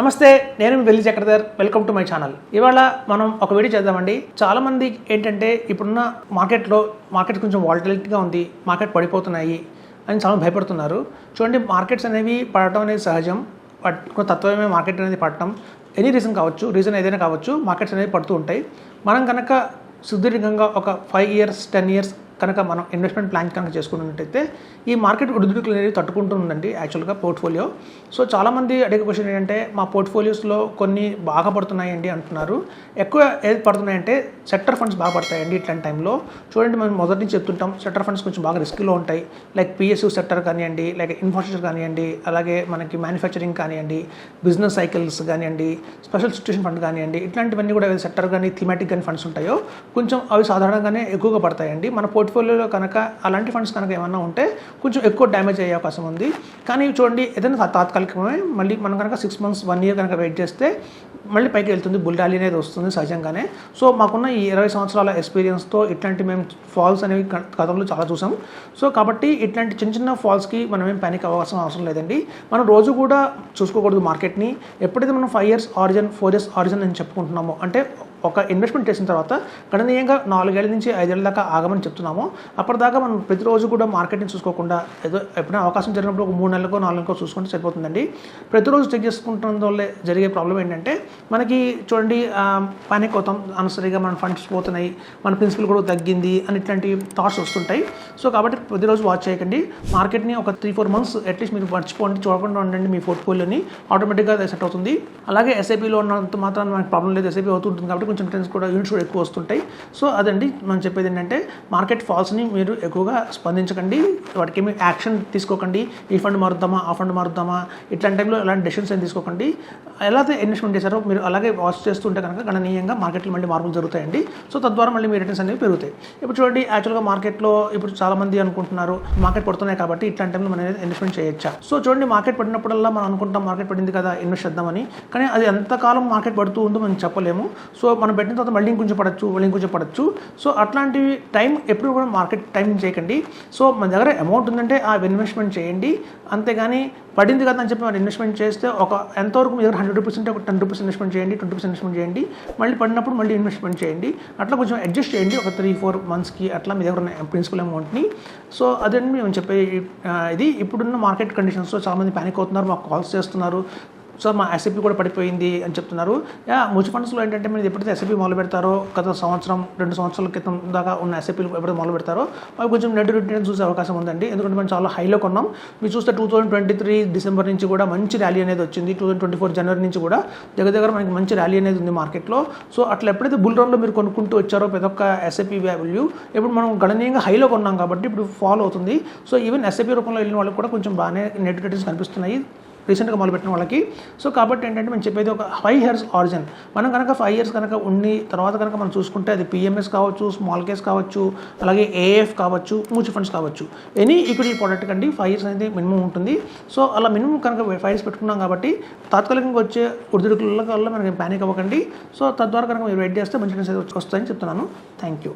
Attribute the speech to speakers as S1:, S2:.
S1: నమస్తే, నేను వెల్లి Chakradhar. Welcome to my channel. ఇవాళ మనం ఒక వీడియో చేద్దామండి. చాలామంది ఏంటంటే ఇప్పుడున్న మార్కెట్ కొంచెం వాలటిలిటీగా ఉంది, మార్కెట్ పడిపోతున్నాయి అని చాలా భయపడుతున్నారు. చూడండి, మార్కెట్స్ అనేవి పడటం అనేది సహజం. తత్వమే మార్కెట్ అనేది పడటం ఎనీ రీజన్ కావచ్చు, రీజన్ ఏదైనా కావచ్చు, మార్కెట్స్ అనేవి పడుతూ ఉంటాయి. మనం కనుక సుదీర్ఘంగా ఒక 5 years 10 years కనుక మనం ఇన్వెస్ట్మెంట్ ప్లాన్ కనుక చేసుకున్నట్టయితే ఈ మార్కెట్ ఒడిదుడుకులు అనేవి తట్టుకుంటుందండి యాక్చువల్గా పోర్ట్ఫోలియో. సో చాలామంది అడిగే క్వశ్చన్ ఏంటంటే మా పోర్ట్ఫోలియోస్లో కొన్ని బాగా పడుతున్నాయండి అంటున్నారు. ఎక్కువ ఏది పడుతున్నాయంటే సెక్టర్ ఫండ్స్ బాగా పడతాయండి ఇట్లాంటి టైంలో. చూడండి, మనం మొదటి నుంచి చెప్తుంటాం సెక్టర్ ఫండ్స్ కొంచెం బాగా రిస్క్లో ఉంటాయి. లైక్ పిఎస్యూ సెక్టర్ కానివ్వండి, లైక్ ఇన్ఫ్రాస్ట్రక్చర్ కానివ్వండి, అలాగే మనకి మ్యానుఫ్యాక్చరింగ్ కానివ్వండి, బిజినెస్ సైకిల్స్ కానివ్వండి, స్పెషల్ సిట్యుయేషన్ ఫండ్ కానివ్వండి, ఇట్లాంటివన్నీ కూడా సెక్టర్ కానీ థీమాటిక్ కానీ ఫండ్స్ ఉంటాయో కొంచెం అవి సాధారణంగానే ఎక్కువగా పడతాయండి. మన పోర్ట్ఫోలియోలో కనుక అలాంటి ఫండ్స్ కనుక ఏమన్నా ఉంటే కొంచెం ఎక్కువ డ్యామేజ్ అయ్యే అవకాశం ఉంది. కానీ చూడండి, ఏదైనా తాత్కాలికమే. మళ్ళీ మనం కనుక 6 months 1 year కనుక వెయిట్ చేస్తే మళ్ళీ పైకి వెళ్తుంది, బుల్ ర్యాలీ అనేది వస్తుంది సహజంగానే. సో మాకున్న ఈ 20 సంవత్సరాల ఎక్స్పీరియన్స్తో ఇట్లాంటి మేము ఫాల్స్ అనేవి గతంలో చాలా చూసాం. సో కాబట్టి ఇట్లాంటి చిన్న చిన్న ఫాల్స్కి మనం ఏం పానిక్ అవ్వాల్సిన అవసరం లేదండి. మనం రోజు కూడా చూసుకోకూడదు మార్కెట్ని. ఎప్పుడైతే మనం 5 years ఆరిజిన్ 4 years ఆరిజిన్ అని చెప్పుకుంటున్నామో, అంటే ఒక ఇన్వెస్ట్మెంట్ చేసిన తర్వాత గణనీయంగా 4 ఏళ్ల నుంచి 5 ఏళ్ల దాకా ఆగమని చెప్తున్నామో, అప్పటిదాకా మనం ప్రతిరోజు కూడా మార్కెట్ని చూసుకోకుండా ఏదో ఎప్పుడైనా అవకాశం జరిగినప్పుడు ఒక 3 నెలలకో 4 నెలలకో చూసుకుంటే సరిపోతుందండి. ప్రతిరోజు చెక్ చేసుకుంటున్న వల్ల జరిగే ప్రాబ్లం ఏంటంటే మనకి చూడండి, పానిక్ అవుతాం, అనవసరిగా మన ఫండ్స్ పోతున్నాయి, మన ప్రిన్సిపల్ కూడా తగ్గింది అని ఇట్లాంటి థాట్స్ వస్తుంటాయి. సో కాబట్టి ప్రతిరోజు వాచ్ చేయకండి. మార్కెట్ని ఒక 3-4 months అట్లీస్ట్ మీరు మర్చిపోండి, చూడకుండా ఉండండి. మీ పోర్ట్ఫోలియోని ఆటోమేటిక్గా సెట్ అవుతుంది. అలాగే ఎస్ఐపిలో ఉన్నంత మాత్రం మనకి ప్రాబ్లం లేదు, ఎస్ఐపి అవుతుంటుంది కాబట్టి కొంచెం రిటర్న్స్ కూడా యూనిట్స్ కూడా ఎక్కువ వస్తుంటాయి. సో అదండి మనం చెప్పేది ఏంటంటే మార్కెట్ ఫాల్స్ని మీరు ఎక్కువగా స్పందించకండి, వాటికి ఏమి యాక్షన్ తీసుకోకండి. ఈ ఫండ్ మారుద్దామా, ఆ ఫండ్ మారుద్దామా, ఇట్లాంటి టైంలో ఎలాంటి డెసిషన్స్ ఏం తీసుకోకండి. ఎలా అయితే ఇన్వెస్ట్మెంట్ చేశారో మీరు అలాగే వాచ్ చేస్తుంటే కనుక గణనీయంగా మార్కెట్లో మళ్ళీ మార్పులు జరుగుతాయండి. సో తద్వారా మళ్ళీ మీ రిటర్న్స్ అనేవి పెరుగుతాయి. ఇప్పుడు చూడండి, యాక్చువల్గా మార్కెట్లో ఇప్పుడు చాలామంది అనుకుంటున్నారు మార్కెట్ పడుతున్నాయి కాబట్టి ఇట్లాంటి టైంలో మనం ఇన్వెస్ట్మెంట్ చేయొచ్చా. సో చూడండి, మార్కెట్ పడినప్పుడల్లా మనం అనుకుంటాం మార్కెట్ పడింది కదా ఇన్వెస్ట్ చేద్దామని, కానీ అది ఎంతకాలం మార్కెట్ పడుతూ ఉందో మనం చెప్పలేము. సో మనం పెట్టిన తర్వాత మళ్ళీ ఇంకొంచెం పడచ్చు. సో అట్లాంటివి టైం ఎప్పుడు కూడా మార్కెట్ టైం చేయకండి. సో మన దగ్గర అమౌంట్ ఉందంటే ఆ ఇన్వెస్ట్మెంట్ చేయండి. అంతేగాని పడింది కదా అని చెప్పి మనం ఇన్వెస్ట్మెంట్ చేస్తే ఒక ఎంతవరకు మీ దగ్గర 100 rupees ఉంటే ఒక 10 rupees ఇన్వెస్ట్మెంట్ చేయండి, 20% ఇన్వెస్ట్మెంట్ చేయండి, మళ్ళీ పడినప్పుడు మళ్ళీ ఇన్వెస్ట్మెంట్ చేయండి. అట్లా కొంచెం అడ్జస్ట్ చేయండి ఒక 3-4 monthsకి అట్లా మీ దగ్గర ఉన్న ప్రిన్సిపల్ అమౌంట్ని. సో అదండి మేము చెప్పే ఇది. ఇప్పుడున్న మార్కెట్ కండిషన్స్లో చాలామంది ప్యానిక్ అవుతున్నారు, మాకు కాల్స్ చేస్తున్నారు, సో మా ఎస్ఐపి కూడా పడిపోయింది అని చెప్తున్నారు. మ్యూచువల్ ఫండ్స్లో ఏంటంటే మీరు ఎప్పుడైతే ఎస్ఐపి మొదలు పెడతారో, గత 1-2 సంవత్సరాల క్రితం దాకా ఉన్న ఎస్ఐపీలు ఎప్పుడైతే మొదలు పెడతారో అవి కొంచెం నెట్ రిటర్న్ చూసే అవకాశం ఉందండి. ఎందుకంటే మనం చాలా హైలో కొన్నాం. మీరు చూస్తే 2023 December నుంచి కూడా మంచి ర్యాలీ అనేది వచ్చింది. 2024 January నుంచి కూడా దగ్గర మనకి మంచి ర్యాలీ అనేది ఉంది మార్కెట్లో. సో అట్లా ఎప్పుడైతే బుల్ రన్లో మీరు కొనుక్కుంటూ వచ్చారో ప్రతి ఒక్క ఎస్ఐపి వాల్యూ ఇప్పుడు మనం గణనీయంగా హైలో కొన్నాం కాబట్టి ఇప్పుడు ఫాలో అవుతుంది. సో ఈవెన్ ఎస్ఐపి రూపంలో వెళ్ళిన వాళ్ళకి కూడా కొంచెం బాగానే నెట్ రిటర్న్స్ కనిపిస్తున్నాయి రీసెంట్గా మొదలుపెట్టిన వాళ్ళకి. సో కాబట్టి ఏంటంటే మేము చెప్పేది ఒక 5 years ఆరిజిన్. మనం కనుక 5 years కనుక ఉండి తర్వాత కనుక మనం చూసుకుంటే అది పిఎంఎస్ కావచ్చు, స్మాల్ కేస్ కావచ్చు, అలాగే ఏఎఫ్ కావచ్చు, మ్యూచువల్ ఫండ్స్ కావచ్చు, ఎనీ ఈక్విటీ ప్రోడక్ట్ కండి 5 years అనేది మినిమం ఉంటుంది. సో అలా మినిమం కనుక 5 years పెట్టుకున్నాం కాబట్టి తాత్కాలికంగా వచ్చే ఒడిదుడుకుల వల్ల మనకి ప్యానిక్ అవ్వకండి. సో తద్వారా కనుక మీరు వెయిట్ చేస్తే మంచి రిటర్న్స్ వస్తాయని చెప్తున్నాను. Thank you.